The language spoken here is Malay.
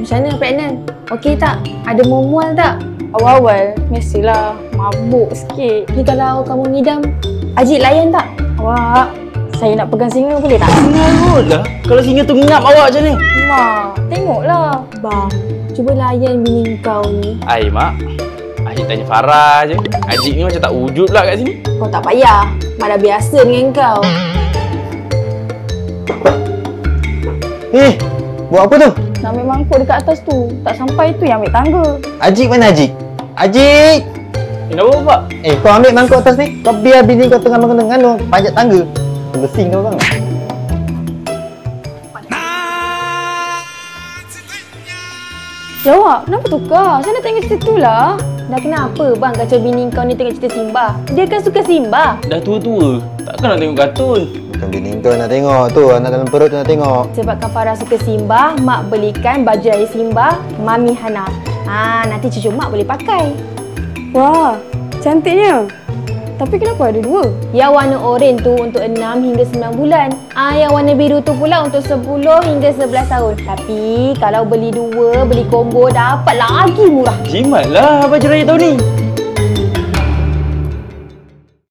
Macam mana pregnant? Okey tak? Ada mual tak? Awal-awal, mestilah mabuk sikit. Ni kalau kamu ngidam, Ajik layan tak? Awak, saya nak pegang singa boleh tak? Mengarut lah. Kalau singa tu ngap awak macam ni. Mak, tengoklah. Bang, cuba layan bini kau ni. Ai, Mak. Ajik tanya Farah je. Ajik ni macam tak wujud pula kat sini. Kau tak payah. Mak dah biasa dengan kau. Buat apa tu? Nak ambil mangkuk dekat atas tu. Tak sampai tu yang ambil tangga. Ajik mana Ajik? Ajik! Nak buat apa, Pak? Kau ambil mangkuk atas ni. Kau biar bini kau tengah mengandung panjat tangga. Bersing kau bang. Ya awak, kenapa tukar? Saya nak tengok cerita tu lah. Dah kenapa bang kacau bini kau ni tengok cerita Simba? Dia kan suka Simba. Dah tua-tua. Takkan nak tengok kartun. Bukan bini kau nak tengok tu. Anak dalam perut tu nak tengok. Sebab Farah suka Simba, mak belikan baju dari Simba, Mami Hana. Nanti cucu mak boleh pakai. Wah, cantiknya. Tapi kenapa ada dua? Yang warna oranye tu untuk 6 hingga 9 bulan. Yang warna biru tu pula untuk 10 hingga 11 tahun. Tapi kalau beli dua, beli combo dapat lagi murah. Jimatlah baju raya tahun ni.